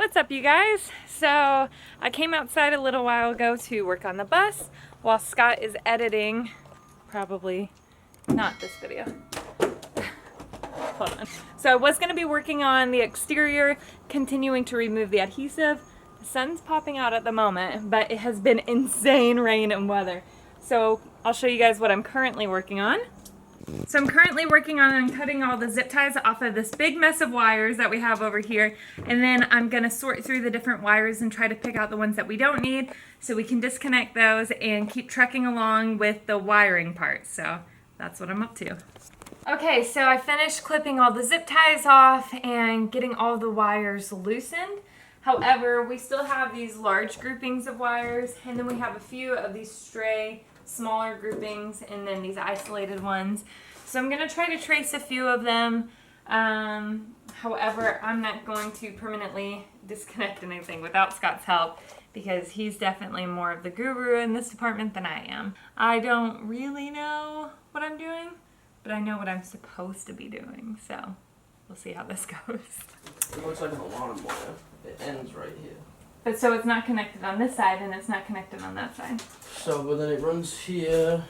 What's up, you guys? So I came outside a little while ago to work on the bus while Scott is editing, probably not this video. Hold on. So I was going to be working on the exterior, continuing to remove the adhesive. The sun's popping out at the moment, but it has been insane rain and weather. So I'll show you guys what I'm currently working on. So I'm currently working on cutting all the zip ties off of this big mess of wires that we have over here, and then I'm going to sort through the different wires and try to pick out the ones that we don't need so we can disconnect those and keep trekking along with the wiring part. So that's what I'm up to. Okay, so I finished clipping all the zip ties off and getting all the wires loosened. However, we still have these large groupings of wires, and then we have a few of these stray smaller groupings and then these isolated ones. So I'm going to try to trace a few of them. However, I'm not going to permanently disconnect anything without Scott's help because he's definitely more of the guru in this department than I am. I don't really know what I'm doing, but I know what I'm supposed to be doing. So we'll see how this goes. It looks like an alarm wire. It ends right here. But so it's not connected on this side and it's not connected on that side. So, but then it runs here,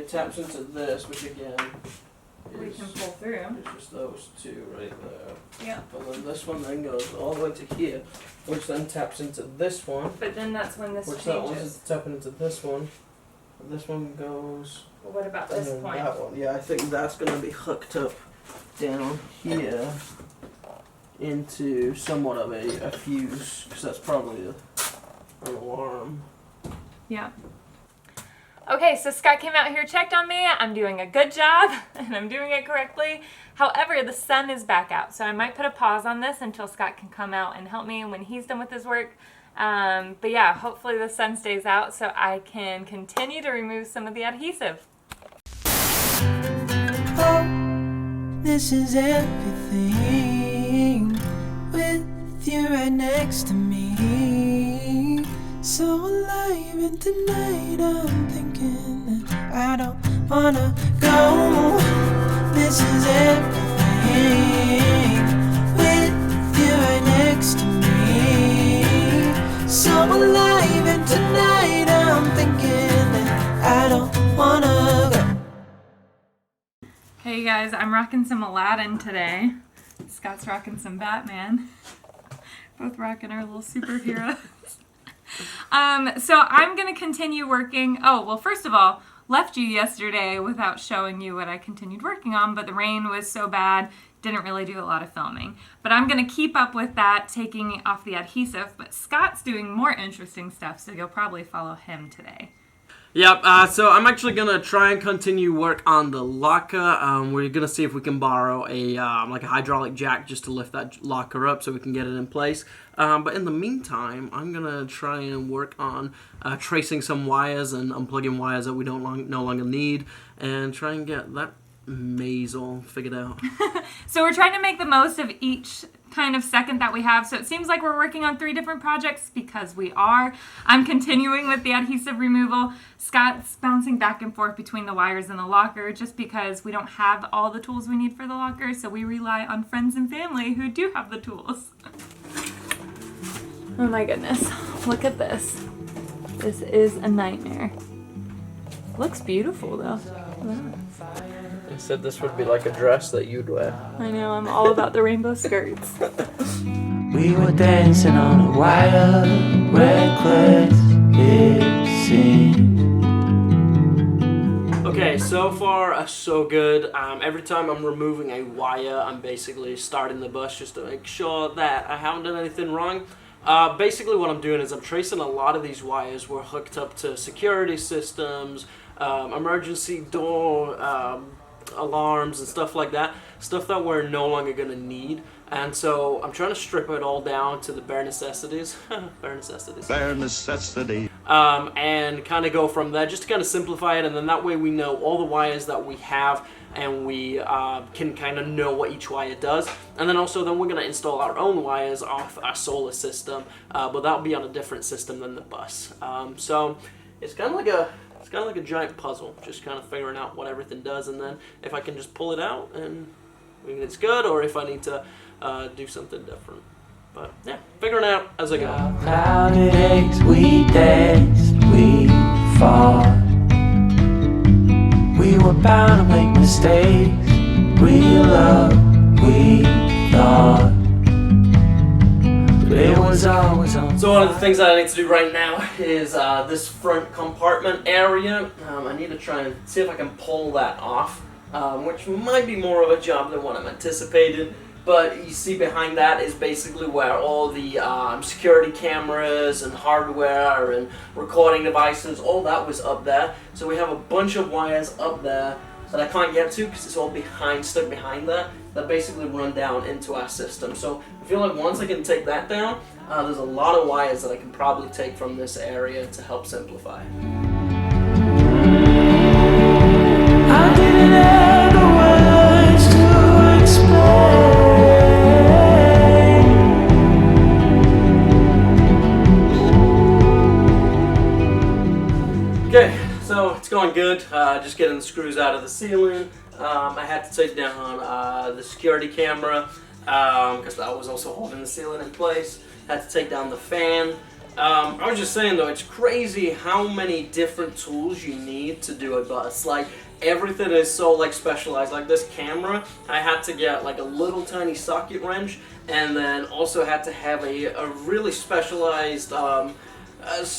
taps into this, which again We can pull through. It's just those two right there. Yeah. And then this one then goes all the way to here, which then taps into this one. But then that's when this which changes. That one's tapping into this one. And this one goes. Well, what about this point? That one. Yeah, I think that's going to be hooked up down here into somewhat of a fuse, because that's probably an alarm. Yeah. Okay, so Scott came out here, checked on me. I'm doing a good job, and I'm doing it correctly. However, the sun is back out, so I might put a pause on this until Scott can come out and help me when he's done with his work. But yeah, hopefully the sun stays out so I can continue to remove some of the adhesive. Oh, this is everything with you right next to me. So alive, and tonight I'm thinking that I don't wanna go. This is everything with you right next to me. So alive, and tonight I'm thinking that I don't wanna go. Hey guys, I'm rocking some Aladdin today. Scott's rocking some Batman. Both rocking our little superheroes. So I'm going to continue working. Oh, well, first of all, left you yesterday without showing you what I continued working on, but the rain was so bad, didn't really do a lot of filming. But I'm going to keep up with that, taking off the adhesive, but Scott's doing more interesting stuff, so you'll probably follow him today. Yep, so I'm actually going to try and continue work on the locker. We're going to see if we can borrow a like a hydraulic jack just to lift that locker up so we can get it in place. But in the meantime, I'm going to try and work on tracing some wires and unplugging wires that we no longer need and try and get that maze all figured out. So we're trying to make the most of each kind of second that we have. So it seems like we're working on 3 different projects because we are. I'm continuing with the adhesive removal. Scott's bouncing back and forth between the wires and the locker just because we don't have all the tools we need for the locker. So we rely on friends and family who do have the tools. Oh my goodness. Look at this. This is a nightmare. Looks beautiful though. Wow. They said this would be like a dress that you'd wear. I know, I'm all about the rainbow skirts. We were dancing on a wire, reckless it seemed. Okay, so far so good. Every time I'm removing a wire, I'm basically starting the bus just to make sure that I haven't done anything wrong. Basically what I'm doing is I'm tracing a lot of these wires were hooked up to security systems, emergency door alarms and stuff like that, stuff that we're no longer going to need. And so I'm trying to strip it all down to the bare necessities. Bare necessities. Bare necessity. And kind of go from there just to kind of simplify it, and then that way we know all the wires that we have and we can kind of know what each wire does. And then also then we're going to install our own wires off our solar system, but that'll be on a different system than the bus. So it's kind of like a giant puzzle, just kind of figuring out what everything does, and then if I can just pull it out and it's good, or if I need to do something different. But yeah, figuring it out as I go. Clouded eggs, we danced, we fought. We were bound to make mistakes. Real love, we thought. But it was always on. So one of the things that I need to do right now is this front compartment area. I need to try and see if I can pull that off, which might be more of a job than what I'm anticipating. But you see behind that is basically where all the security cameras and hardware and recording devices, all that was up there. So we have a bunch of wires up there that I can't get to because it's all stuck behind there, that basically run down into our system. So I feel like once I can take that down, there's a lot of wires that I can probably take from this area to help simplify. I didn't have the words to explain. Okay, so it's going good. Just getting the screws out of the ceiling. I had to take down the security camera because that was also holding the ceiling in place. Had to take down the fan. I was just saying though, it's crazy how many different tools you need to do a bus. Like everything is so like specialized. Like this camera, I had to get like a little tiny socket wrench, and then also had to have a really specialized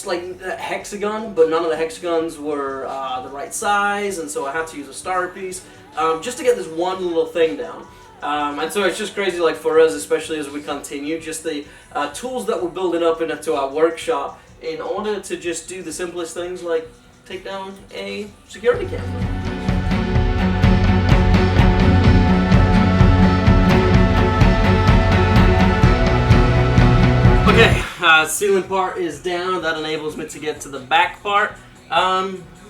like hexagon, but none of the hexagons were the right size, and so I had to use a starter piece just to get this one little thing down. And so it's just crazy, like for us, especially as we continue, just the tools that we're building up into our workshop in order to just do the simplest things like take down a security camera. Okay, ceiling part is down. That enables me to get to the back part.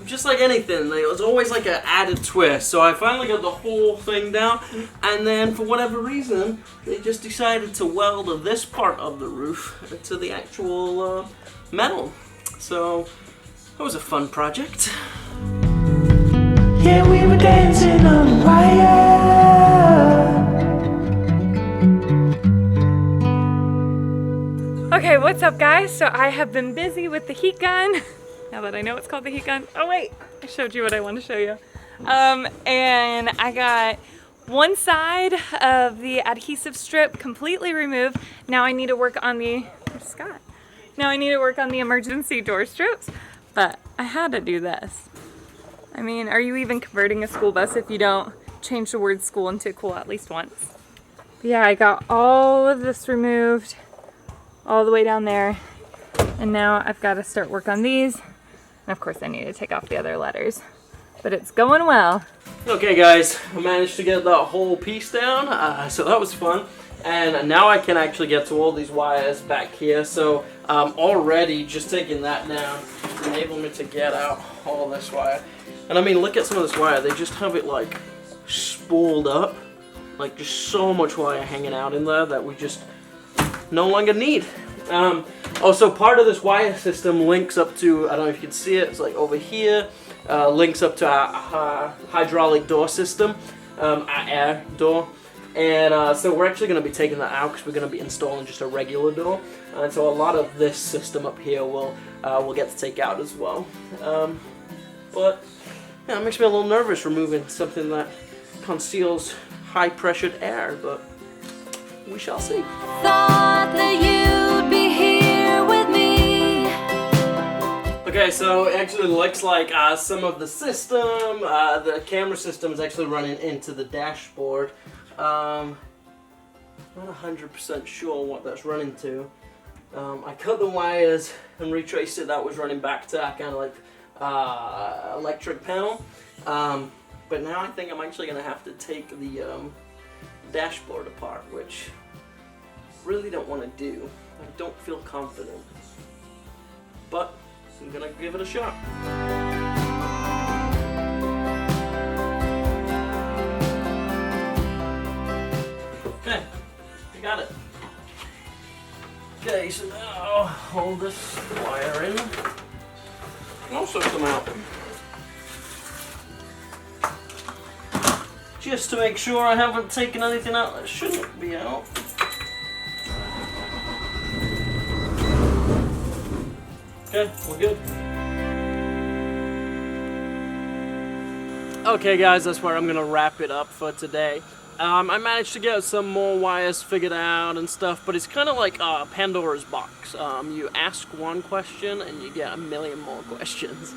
Just like anything, there was always like an added twist. So I finally got the whole thing down, and then for whatever reason, they just decided to weld this part of the roof to the actual metal. So that was a fun project. Yeah, we were dancing on wire. Okay, what's up guys? So I have been busy with the heat gun. Now that I know it's called the heat gun. Oh wait, I showed you what I want to show you. And I got one side of the adhesive strip completely removed. Now I need to work on the, where's Scott? Now I need to work on the emergency door strips, but I had to do this. I mean, are you even converting a school bus if you don't change the word school into cool at least once? But yeah, I got all of this removed, all the way down there. And now I've got to start work on these. And of course I need to take off the other letters. But it's going well. Okay guys, I managed to get that whole piece down, so that was fun. And now I can actually get to all these wires back here. So already just taking that down enabled me to get out all this wire. And I mean, look at some of this wire. They just have it like spooled up. Like just so much wire hanging out in there that we just no longer need. Also, part of this wire system links up to, I don't know if you can see it, it's like over here, links up to our hydraulic door system, our air door. And so we're actually going to be taking that out because we're going to be installing just a regular door. And so a lot of this system up here we'll get to take out as well. But yeah, it makes me a little nervous removing something that conceals high-pressured air, but we shall see. Thought that you'd be here with me. Okay, so it actually looks like some of the system, the camera system is actually running into the dashboard. Not 100% sure what that's running to. I cut the wires and retraced it. That was running back to kind of like electric panel. But now I think I'm actually going to have to take the dashboard apart, which I really don't want to do. I don't feel confident. But I'm going to give it a shot. Okay, I got it. Okay, so now I'll hold this wire in. And also come out. Just to make sure I haven't taken anything out that shouldn't be out. Okay, we're good. Okay guys, that's where I'm gonna wrap it up for today. I managed to get some more wires figured out and stuff, but it's kind of like Pandora's box. You ask one question and you get a million more questions.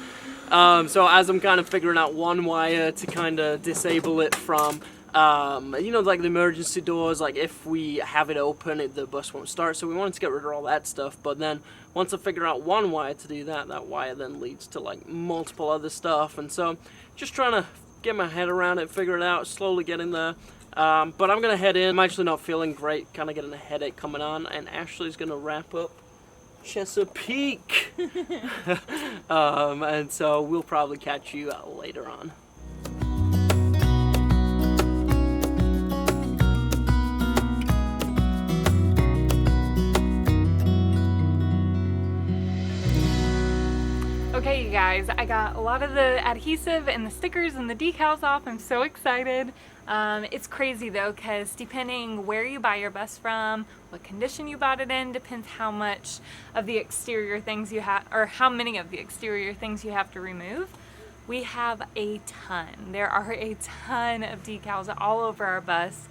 So as I'm kind of figuring out one wire to kind of disable it from, you know, like the emergency doors, like if we have it open, the bus won't start. So we wanted to get rid of all that stuff. But then once I figure out one wire to do that, that wire then leads to like multiple other stuff. And so just trying to get my head around it, figure it out, slowly getting there. But I'm going to head in. I'm actually not feeling great, kind of getting a headache coming on. And Ashley's going to wrap up Chesapeake. And so we'll probably catch you later on. Okay, you guys, I got a lot of the adhesive and the stickers and the decals off. I'm so excited. It's crazy though, because depending where you buy your bus from, what condition you bought it in, depends how much of the exterior things you have, or how many of the exterior things you have to remove. We have a ton. There are a ton of decals all over our bus,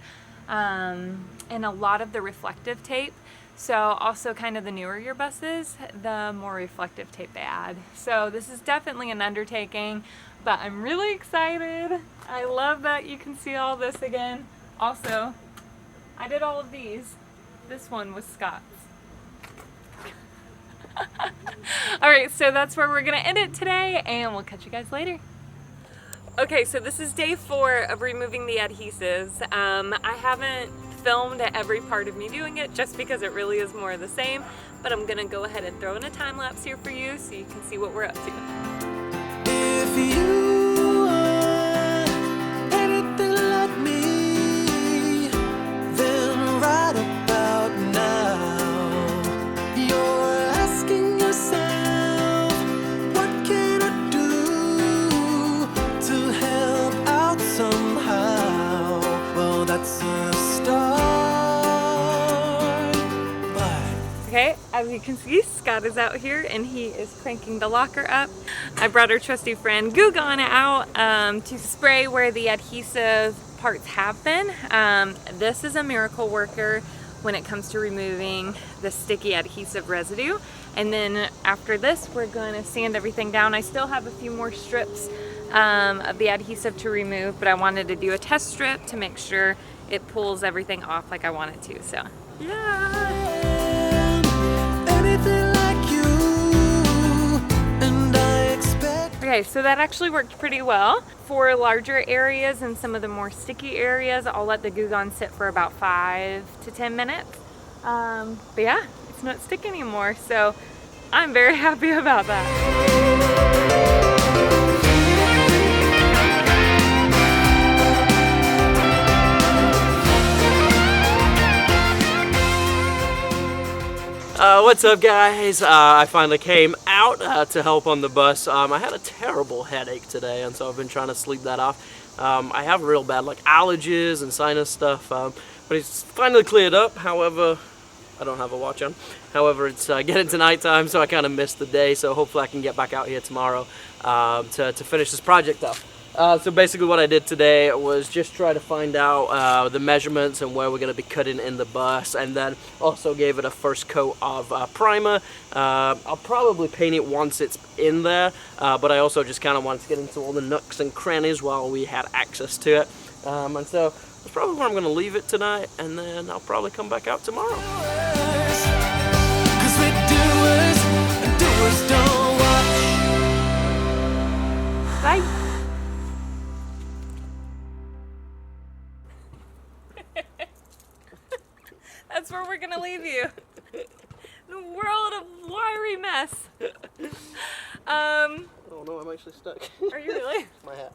and a lot of the reflective tape. So also kind of the newer your bus is, the more reflective tape they add. So this is definitely an undertaking, but I'm really excited. I love that you can see all this again. Also, I did all of these. This one was Scott's. Alright, so that's where we're gonna end it today, and we'll catch you guys later. Okay, so this is day 4 of removing the adhesives. I haven't filmed every part of me doing it just because it really is more of the same, but I'm gonna go ahead and throw in a time lapse here for you so you can see what we're up to. If you are anything like me, then right about now, you're asking yourself, what can I do to help out somehow? Well, that's a start. Okay, as you can see, Scott is out here and he is cranking the locker up. I brought our trusty friend Goo Gone out to spray where the adhesive parts have been. This is a miracle worker when it comes to removing the sticky adhesive residue. And then after this, we're going to sand everything down. I still have a few more strips of the adhesive to remove, but I wanted to do a test strip to make sure it pulls everything off like I want it to. So, yeah. Okay, so that actually worked pretty well. For larger areas and some of the more sticky areas, I'll let the Goo Gone sit for about 5 to 10 minutes. But yeah, it's not stick anymore, so I'm very happy about that. What's up guys? I finally came out to help on the bus. I had a terrible headache today, and so I've been trying to sleep that off. I have real bad like allergies and sinus stuff, but it's finally cleared up. However, I don't have a watch on. However, it's getting to nighttime, so I kind of missed the day, so hopefully I can get back out here tomorrow to finish this project up. So basically what I did today was just try to find out the measurements and where we're going to be cutting in the bus, and then also gave it a first coat of primer. I'll probably paint it once it's in there, but I also just kind of wanted to get into all the nooks and crannies while we had access to it. And so that's probably where I'm going to leave it tonight, and then I'll probably come back out tomorrow. Bye. That's where we're gonna leave you. The world of wiry mess. Oh no, I'm actually stuck. Are you really? My hat.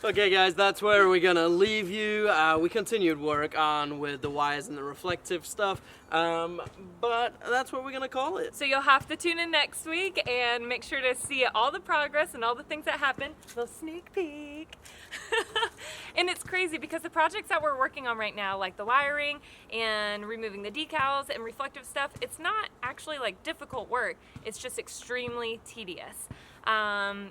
Okay guys, that's where we're gonna leave you. We continued work on with the wires and the reflective stuff, but that's what we're gonna call it. So you'll have to tune in next week and make sure to see all the progress and all the things that happen. Little sneak peek. And it's crazy because the projects that we're working on right now, like the wiring and removing the decals and reflective stuff, it's not actually like difficult work. It's just extremely tedious.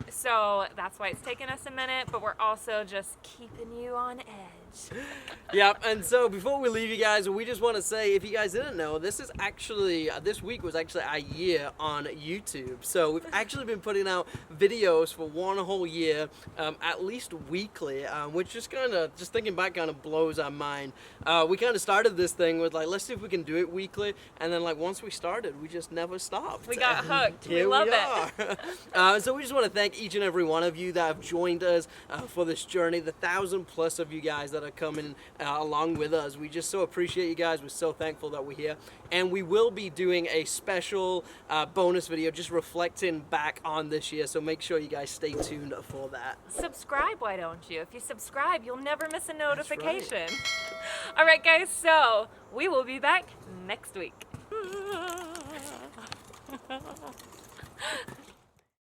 So that's why it's taken us a minute, but we're also just keeping you on edge. Yep, and so before we leave you guys, we just want to say, if you guys didn't know, this is actually, this week was actually a year on YouTube. So we've actually been putting out videos for one whole year, at least weekly, which just kind of, just thinking back, kind of blows our mind. We kind of started this thing with like, let's see if we can do it weekly, and then like once we started, we just never stopped. We got hooked. Here we love it. So we just want to thank each and every one of you that have joined us for this journey, the 1,000+ of you guys that are coming along with us. We just so appreciate you guys. We're so thankful that we're here. And we will be doing a special bonus video just reflecting back on this year. So make sure you guys stay tuned for that. Subscribe, why don't you? If you subscribe, you'll never miss a notification. Right. All right, guys, so we will be back next week.